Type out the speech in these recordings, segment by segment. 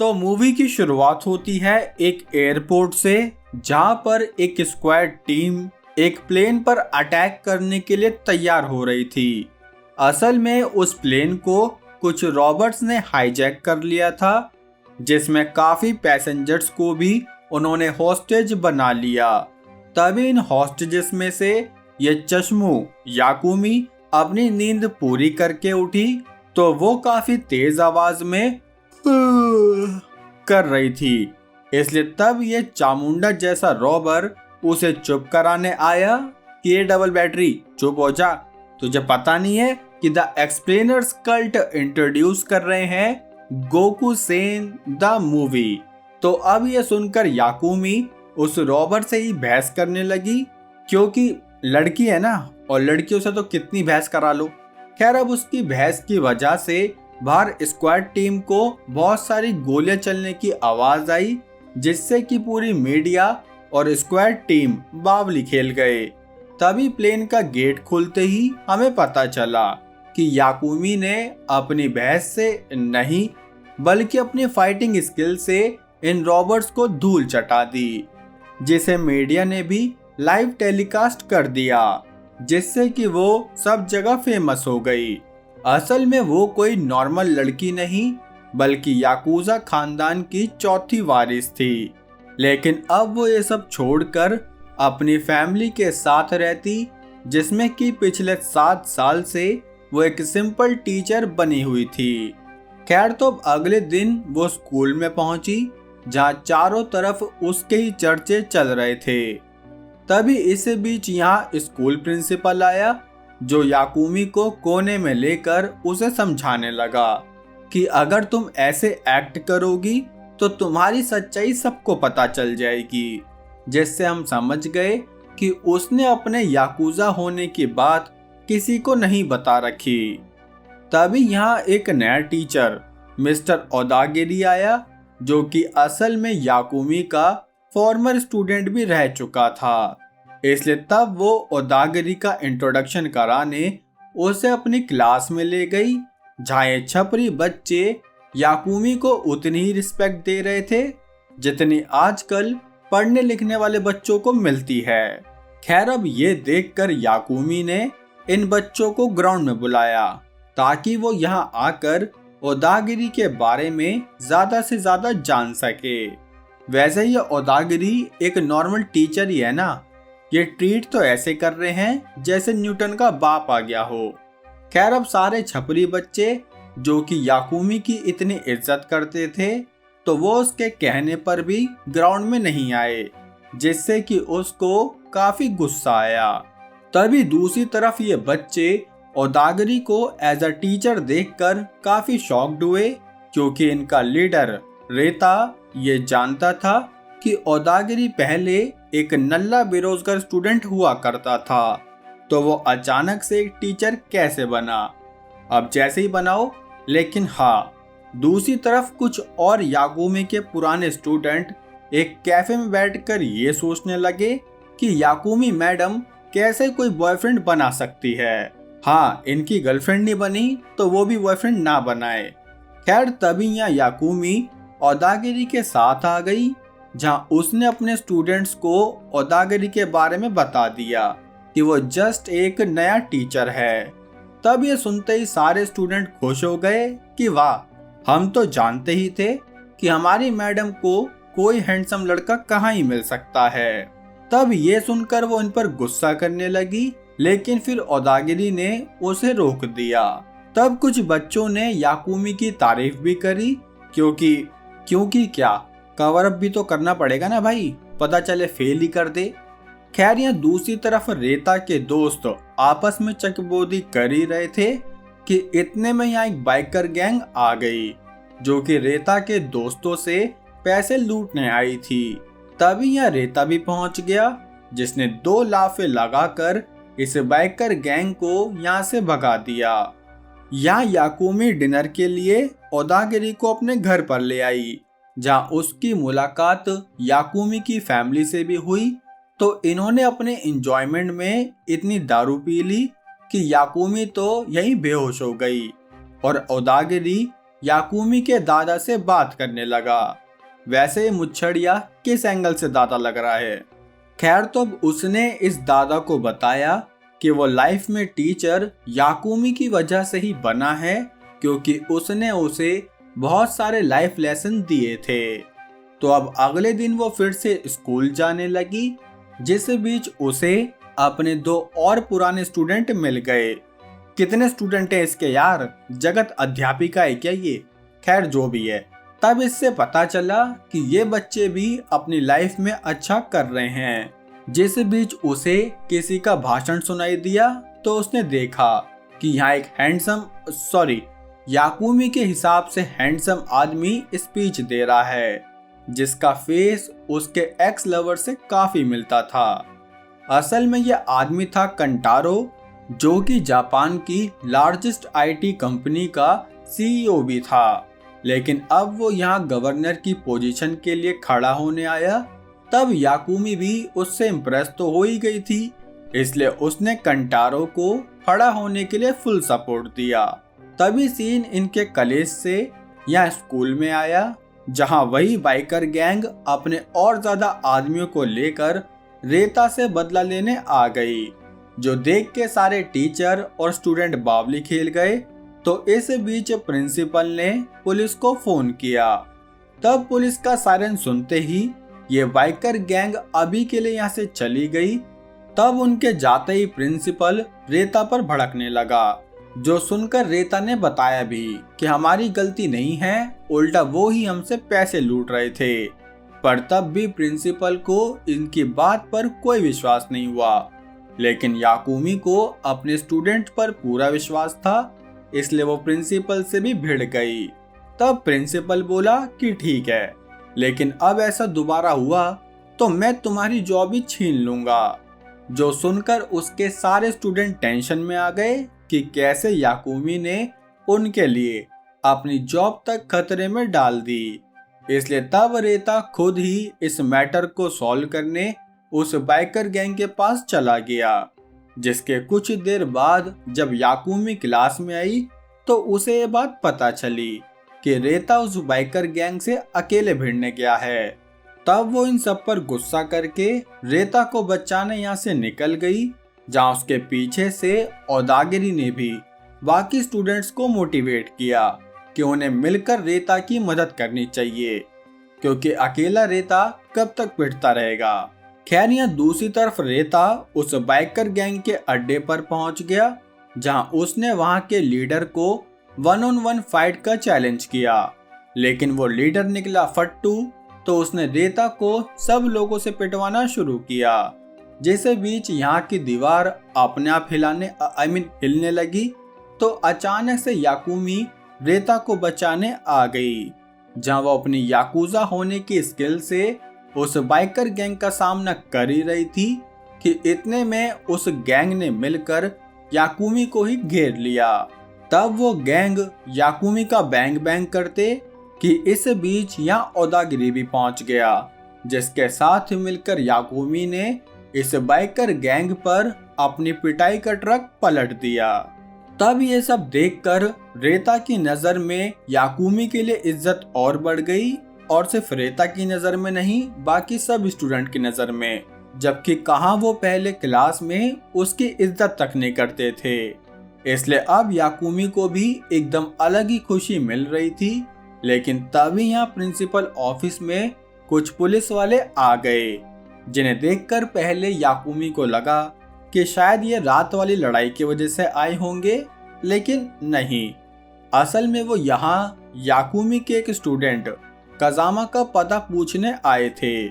तो मूवी की शुरुआत होती है एक एयरपोर्ट से, जहां पर एक स्क्वाड टीम एक प्लेन पर अटैक करने के लिए तैयार हो रही थी। असल में उस प्लेन को कुछ रॉबर्ट्स ने हाईजैक कर लिया था, जिसमें काफी पैसेंजर्स को भी उन्होंने हॉस्टेज बना लिया। तभी इन हॉस्टेजेस में से ये चश्मू याकुमी अपनी नींद पूरी करके उठी तो वो काफी तेज आवाज में कर रही थी, इसलिए तब ये चामुंडा जैसा रॉबर उसे चुप कराने आया कि ये डबल बैटरी चुप हो जा, तुझे पता नहीं है कि द एक्सप्लेनर्स कल्ट इंट्रोड्यूस कर रहे हैं गोकू सेन द मूवी। तो अब ये सुनकर याकुमी उस रॉबर से ही बहस करने लगी, क्योंकि लड़की है ना, और लड़कियों से तो कितनी बहस करा लो। खैर, अब उसकी बहस की वजह से बाहर स्क्वाड टीम को बहुत सारी गोलियां चलने की आवाज आई, जिससे कि पूरी मीडिया और स्क्वाड टीम बावली खेल गए। तभी प्लेन का गेट खुलते ही हमें पता चला कि याकुमी ने अपनी बहस से नहीं बल्कि अपनी फाइटिंग स्किल से इन रॉबर्ट्स को धूल चटा दी, जिसे मीडिया ने भी लाइव टेलीकास्ट कर दिया, जिससे कि वो सब जगह फेमस हो गई। असल में वो कोई नॉर्मल लड़की नहीं बल्कि याकुजा खानदान की चौथी वारिस थी, लेकिन अब वो ये सब छोड़कर अपनी फैमिली के साथ रहती, जिसमें कि पिछले 7 साल से वो एक सिंपल टीचर बनी हुई थी। खैर, तो अगले दिन वो स्कूल में पहुंची, जहां चारों तरफ उसके ही चर्चे चल रहे थे। तभी इस बीच यहाँ स्कूल प्रिंसिपल आया, जो याकुमी को कोने में लेकर उसे समझाने लगा कि अगर तुम ऐसे एक्ट करोगी तो तुम्हारी सच्चाई सबको पता चल जाएगी, जिससे हम समझ गए कि उसने अपने याकुजा होने की बात किसी को नहीं बता रखी। तभी यहाँ एक नया टीचर मिस्टर ओदागिरी आया, जो कि असल में याकुमी का फॉर्मर स्टूडेंट भी रह चुका था, इसलिए तब वो ओदागिरी का इंट्रोडक्शन कराने उसे अपनी क्लास में ले गई, जहाँ ये छपरी बच्चे याकुमी को उतनी ही रिस्पेक्ट दे रहे थे जितनी आजकल पढ़ने लिखने वाले बच्चों को मिलती है। खैर, अब ये देखकर याकुमी ने इन बच्चों को ग्राउंड में बुलाया ताकि वो यहाँ आकर ओदागिरी के बारे में ज्यादा से ज्यादा जान सके। वैसे ये ओदागिरी एक नॉर्मल टीचर ही है ना, ये ट्रीट तो ऐसे कर रहे हैं जैसे न्यूटन का बाप आ गया हो। खैर, अब सारे छपरी बच्चे जो कि याकुमी की इतनी इज्जत करते थे, तो वो उसके कहने पर भी ग्राउंड में नहीं आए, जिससे कि उसको काफी गुस्सा आया। तभी दूसरी तरफ ये बच्चे ओदागिरी को एज अ टीचर देखकर काफी शॉक्ड हुए, क्योंकि इनका लीडर रेता ये जानता था कि ओदागिरी पहले एक नल्ला बेरोजगार स्टूडेंट हुआ करता था, तो वो अचानक से एक टीचर कैसे बना। अब जैसे ही बनाओ, लेकिन हाँ, दूसरी तरफ कुछ और याकुमी के पुराने स्टूडेंट एक कैफे में बैठकर ये सोचने लगे कि याकुमी मैडम कैसे कोई बॉयफ्रेंड बना सकती है। हाँ, इनकी गर्लफ्रेंड नहीं बनी तो वो भी बॉयफ्रेंड ना बनाए। खैर, तभी यहाँ याकुमी ओदागिरी के साथ आ गई, जहाँ उसने अपने स्टूडेंट्स को ओदागिरी के बारे में बता दिया कि वो जस्ट एक नया टीचर है। तब ये सुनते ही सारे स्टूडेंट खुश हो गए कि वाह, हम तो जानते ही थे कि हमारी मैडम को कोई हैंडसम लड़का कहाँ ही मिल सकता है। तब ये सुनकर वो इन पर गुस्सा करने लगी, लेकिन फिर ओदागिरी ने उसे रोक दिया। तब कुछ बच्चों ने याकुमी की तारीफ भी करी, क्योंकि क्या, कवर अप भी तो करना पड़ेगा ना भाई, पता चले फेल ही कर दे। खैर, यहाँ दूसरी तरफ रेता के दोस्त आपस में चकबोदी कर ही रहे थे कि इतने में यहाँ एक बाइकर गैंग आ गई, जो कि रेता के दोस्तों से पैसे लूटने आई थी। तभी यहाँ रेता भी पहुंच गया, जिसने 2 लाफे लगाकर इस बाइकर गैंग को यहाँ से भगा दिया। यहाँ याकुमी डिनर के लिए ओदागिरी को अपने घर पर ले आई, जहाँ उसकी मुलाकात याकुमी की फैमिली से भी हुई। तो इन्होंने अपने एंजॉयमेंट में इतनी दारू पी ली कि याकुमी तो यहीं बेहोश हो गई और ओदागिरी याकुमी के दादा से बात करने लगा। वैसे ये मुच्छड़िया किस एंगल से दादा लग रहा है? खैर, तो अब उसने इस दादा को बताया कि वो लाइफ में टीचर याकुमी की वजह से ही बना है, क्योंकि उसने उसे बहुत सारे लाइफ लेसन दिए थे। तो अब अगले दिन वो फिर से स्कूल जाने लगी, जिस बीच उसे अपने 2 और पुराने स्टूडेंट मिल गए। कितने स्टूडेंट हैं इसके यार, जगत अध्यापिका है क्या ये? खैर जो भी है, तब इससे पता चला कि ये बच्चे भी अपनी लाइफ में अच्छा कर रहे हैं। जिस बीच उसे किसी का भाषण सुनाई दिया तो उसने देखा कि यहाँ एक याकुमी के हिसाब से हैंडसम आदमी स्पीच दे रहा है, जिसका फेस उसके एक्स लवर से काफी मिलता था। असल में यह आदमी था कंटारो, जो कि जापान की लार्जेस्ट आईटी कंपनी का सीईओ भी था। लेकिन अब वो यहाँ गवर्नर की पोजीशन के लिए खड़ा होने आया। तब याकुमी भी उससे इम्प्रेस तो हो ही गई थी, इसलिए उसने कंटारो को खड़ा होने के लिए फुल सपोर्ट दिया। तभी सीन इनके कॉलेज से यहाँ स्कूल में आया, जहाँ वही बाइकर गैंग अपने और ज्यादा आदमियों को लेकर रेता से बदला लेने आ गई, जो देख के सारे टीचर और स्टूडेंट बावली खेल गए। तो इस बीच प्रिंसिपल ने पुलिस को फोन किया। तब पुलिस का सायरन सुनते ही ये बाइकर गैंग अभी के लिए यहाँ से चली गई। तब उनके जाते ही प्रिंसिपल रेता पर भड़कने लगा, जो सुनकर रेता ने बताया भी कि हमारी गलती नहीं है, उल्टा वो ही हमसे पैसे लूट रहे थे। पर तब भी प्रिंसिपल को इनकी बात पर कोई विश्वास नहीं हुआ। लेकिन याकुमी को अपने स्टूडेंट पर पूरा विश्वास था, इसलिए वो प्रिंसिपल से भी भिड़ गई। तब प्रिंसिपल बोला कि ठीक है, लेकिन अब ऐसा दोबारा हुआ तो मैं तुम्हारी जॉब ही छीन लूंगा। जो सुनकर उसके सारे स्टूडेंट टेंशन में आ गए कि कैसे याकुमी ने उनके लिए अपनी जॉब तक खतरे में डाल दी। इसलिए तब रेता खुद ही इस मैटर को सॉल्व करने उस बाइकर गैंग के पास चला गया। जिसके कुछ देर बाद जब याकुमी क्लास में आई तो उसे ये बात पता चली कि रेता उस बाइकर गैंग से अकेले भिड़ने गया है। तब वो इन सब पर गुस्सा करके रेता को बचाने यहाँ से निकल गई, जहाँ उसके पीछे से ओदागिरी ने भी बाकी स्टूडेंट्स को मोटिवेट किया कि उन्हें मिलकर रेता की मदद करनी चाहिए, क्योंकि अकेला रेता कब तक पिटता रहेगा। खैर, यहाँ दूसरी तरफ रेता उस बाइकर गैंग के अड्डे पर पहुंच गया, जहां उसने वहां के लीडर को 1-on-1 फाइट का चैलेंज किया। लेकिन वो लीडर निकला फट्टू, तो उसने रेता को सब लोगों से पिटवाना शुरू किया। जिस बीच यहाँ की दीवार अपने आप हिलने लगी, तो अचानक से याकुमी रेता को बचाने आ गई, जहां वो अपनी याकुजा होने की स्किल से उस बाइकर गैंग का सामना कर ही रही थी कि इतने में उस गैंग ने मिलकर याकुमी को ही घेर लिया। तब वो गैंग याकुमी का बैंग बैंग करते कि इस बीच यहाँ ओदागिरी भी पहुंच गया, जिसके साथ मिलकर याकुमी ने इस बाइकर गैंग पर अपनी पिटाई का ट्रक पलट दिया। तब ये सब देखकर रेता की नजर में याकुमी के लिए इज्जत और बढ़ गई, और सिर्फ रेता की नजर में नहीं, बाकी सब स्टूडेंट की नजर में, जबकि कहाँ वो पहले क्लास में उसकी इज्जत तक नहीं करते थे। इसलिए अब याकुमी को भी एकदम अलग ही खुशी मिल रही थी। लेकिन तभी यहाँ प्रिंसिपल ऑफिस में कुछ पुलिस वाले आ गए, जिन्हें देखकर पहले याकुमी को लगा कि शायद ये रात वाली लड़ाई की वजह से आए होंगे, लेकिन नहीं। असल में वो यहाँ याकुमी के एक स्टूडेंट कजामा का पता पूछने आए थे।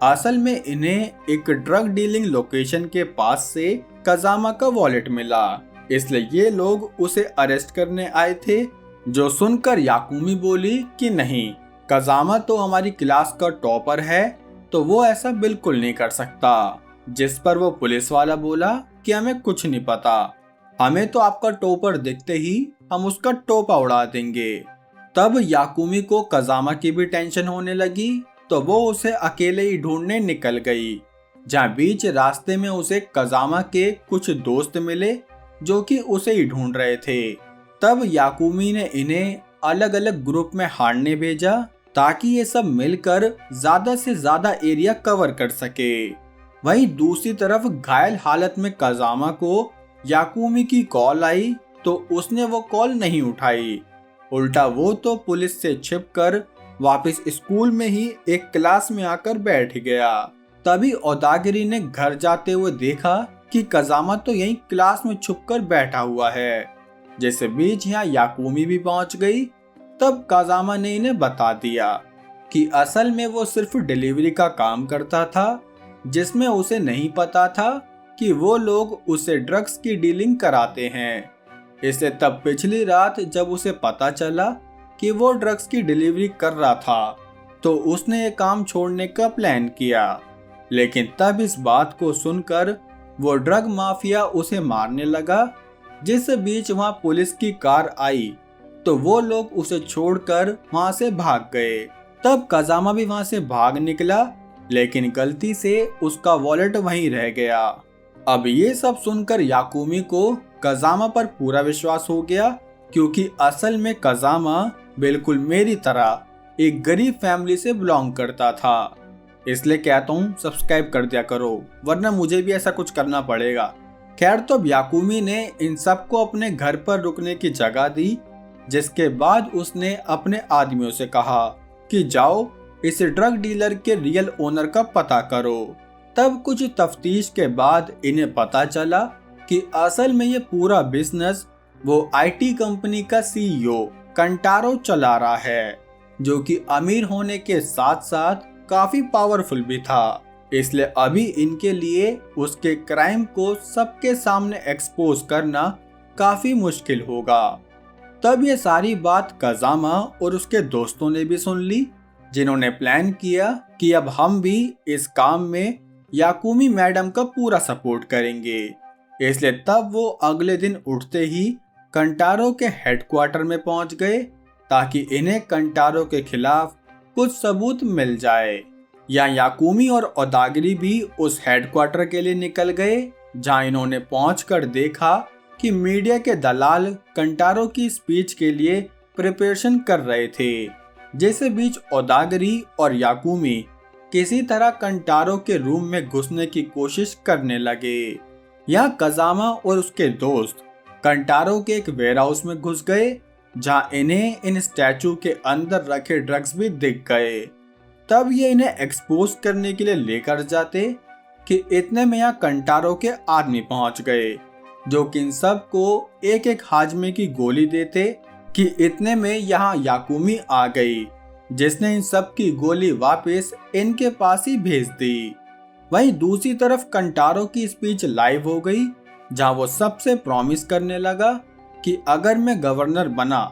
असल में इन्हें एक ड्रग डीलिंग लोकेशन के पास से कजामा का वॉलेट मिला, इसलिए ये लोग उसे अरेस्ट करने आए थे। जो सुनकर याकुमी बोली कि नहीं, कजामा तो हमारी क्लास का टॉपर है, तो वो ऐसा बिल्कुल नहीं कर सकता। जिस पर वो पुलिस वाला बोला कि हमें कुछ नहीं पता, हमें तो आपका टॉपर दिखते ही हम उसका टोपा उड़ा देंगे। तब याकुमी को कजामा की भी टेंशन होने लगी, तो वो उसे अकेले ही ढूंढने निकल गई, जहाँ बीच रास्ते में उसे कजामा के कुछ दोस्त मिले जो कि उसे ही ढूंढ रहे थे। तब याकुमी ने इन्हें अलग अलग ग्रुप में हारने भेजा ताकि ये सब मिलकर ज्यादा से ज्यादा एरिया कवर कर सके। वहीं दूसरी तरफ घायल हालत में काजामा को याकुमी की कॉल आई तो उसने वो कॉल नहीं उठाई। उल्टा वो तो पुलिस से छिपकर वापस स्कूल में ही एक क्लास में आकर बैठ गया। तभी ओदागिरी ने घर जाते हुए देखा कि काजामा तो यहीं क्लास में छुपकर बैठा हुआ है। जैसे बीच यहाँ याकुमी भी पहुंच गई, तब काजामा ने इन्हें बता दिया कि असल में वो सिर्फ डिलीवरी का काम करता था, जिसमें उसे नहीं पता था कि वो लोग उसे ड्रग्स की डीलिंग कराते हैं। इसलिए तब पिछली रात जब उसे पता चला कि वो ड्रग्स की डिलीवरी कर रहा था तो उसने ये काम छोड़ने का प्लान किया। लेकिन तब इस बात को सुनकर वो ड्रग माफिया उसे मारने लगा। जिस बीच वहां पुलिस की कार आई तो वो लोग उसे छोड़कर वहां से भाग गए। तब काजामा भी वहां से भाग निकला, लेकिन गलती से उसका वॉलेट वहीं रह गया। अब ये सब सुनकर याकुमी को काजामा पर पूरा विश्वास हो गया, क्योंकि असल में काजामा बिल्कुल मेरी तरह एक गरीब फैमिली से बिलोंग करता था। इसलिए कहता हूँ सब्सक्राइब कर दिया करो, वरना मुझे भी ऐसा कुछ करना पड़ेगा। खैर, तो अब याकुमी ने इन सबको अपने घर पर रुकने की जगह दी, जिसके बाद उसने अपने आदमियों से कहा कि जाओ इस ड्रग डीलर के रियल ओनर का पता करो। तब कुछ तफ्तीश के बाद इन्हें पता चला कि असल में ये पूरा बिजनेस वो आईटी कंपनी का सीईओ कंटारो चला रहा है, जो कि अमीर होने के साथ साथ काफी पावरफुल भी था। इसलिए अभी इनके लिए उसके क्राइम को सबके सामने एक्सपोज करना काफी मुश्किल होगा। तब ये सारी बात काजामा और उसके दोस्तों ने भी सुन ली, जिन्होंने प्लान किया कि अब हम भी इस काम में याकुमी मैडम का पूरा सपोर्ट करेंगे। इसलिए तब वो अगले दिन उठते ही कंटारो के हेडक्वार्टर में पहुंच गए, ताकि इन्हें कंटारो के खिलाफ कुछ सबूत मिल जाए। या याकुमी और ओदागिरी भी उस हेडक्वार्टर के लिए निकल गए, जहां इन्होंने पहुंचकर देखा कि मीडिया के दलाल कंटारो की स्पीच के लिए प्रिपरेशन कर रहे थे। जैसे बीच ओदागिरी और याकुमी किसी तरह कंटारो के रूम में घुसने की कोशिश करने लगे। यहाँ काजामा और उसके दोस्त कंटारो के एक वेयरहाउस में घुस गए, जहां इन्हें इन स्टैचू के अंदर रखे ड्रग्स भी दिख गए। तब ये इन्हें एक्सपोज करने के लिए लेकर जाते कि इतने में यहाँ कंटारो के आदमी पहुंच गए, जो कि इन सब को एक एक हाजमे की गोली देते कि इतने में यहाँ याकुमी आ गई, जिसने इन सब की गोली वापस इनके पास ही भेज दी। वहीं दूसरी तरफ कंटारो की स्पीच लाइव हो गई, जहां वो सबसे प्रॉमिस करने लगा कि अगर मैं गवर्नर बना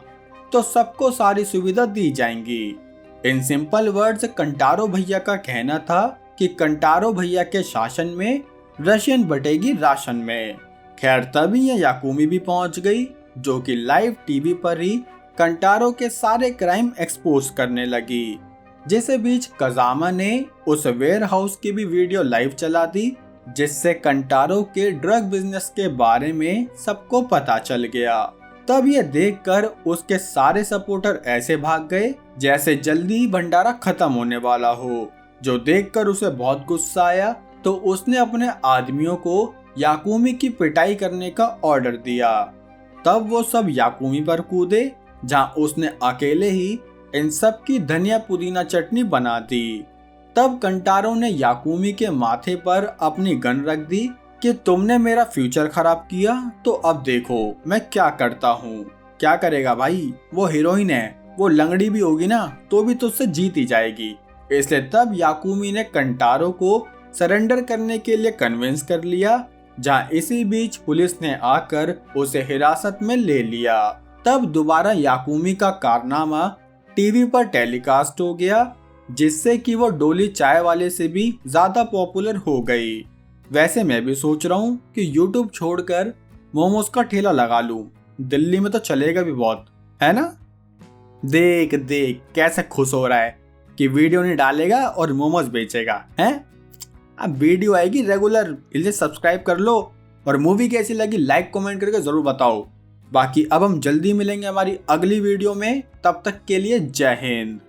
तो सबको सारी सुविधा दी जाएंगी। इन सिंपल वर्ड्स कंटारो भैया का कहना था कि कंटारो भैया के शासन में रशियन बटेगी राशन में। खैर, तभी ये याकुमी भी पहुंच गई, जो कि लाइव टीवी पर ही कंटारो के सारे क्राइम एक्सपोज करने लगी। जिस बीच काजामा ने उस वेयर हाउस की भी वीडियो लाइव चला दी, जिससे कंटारो के ड्रग बिजनेस के बारे में सबको पता चल गया। तब ये देखकर उसके सारे सपोर्टर ऐसे भाग गए जैसे जल्दी ही भंडारा खत्म होने वाला हो, जो देखकर उसे बहुत गुस्सा आया। तो उसने अपने आदमियों को याकुमी की पिटाई करने का ऑर्डर दिया। तब वो सब याकुमी पर कूदे, जहां उसने अकेले ही इन सब की धनिया पुदीना चटनी बना दी। तब कंटारो ने याकुमी के माथे पर अपनी गन रख दी कि तुमने मेरा फ्यूचर खराब किया, तो अब देखो मैं क्या करता हूँ। क्या करेगा भाई, वो हीरोइन है, वो लंगड़ी भी होगी ना तो भी तुझसे जीत ही जाएगी। इसलिए तब याकुमी ने कंटारो को सरेंडर करने के लिए कन्विंस कर लिया, जहां इसी बीच पुलिस ने आकर उसे हिरासत में ले लिया। तब दोबारा याकुमी का कारनामा टीवी पर टेलीकास्ट हो गया, जिससे कि वो डोली चाय वाले से भी ज्यादा पॉपुलर हो गई। वैसे मैं भी सोच रहा हूँ कि यूट्यूब छोड़कर मोमोज का ठेला लगा लूं, दिल्ली में तो चलेगा भी बहुत, है ना। देख देख कैसे खुश हो रहा है कि वीडियो नहीं डालेगा और मोमोज बेचेगा, हैं। अब वीडियो आएगी रेगुलर, इसे सब्सक्राइब कर लो, और मूवी कैसी लगी लाइक कमेंट करके जरूर बताओ। बाकी अब हम जल्दी मिलेंगे हमारी अगली वीडियो में, तब तक के लिए जय हिंद।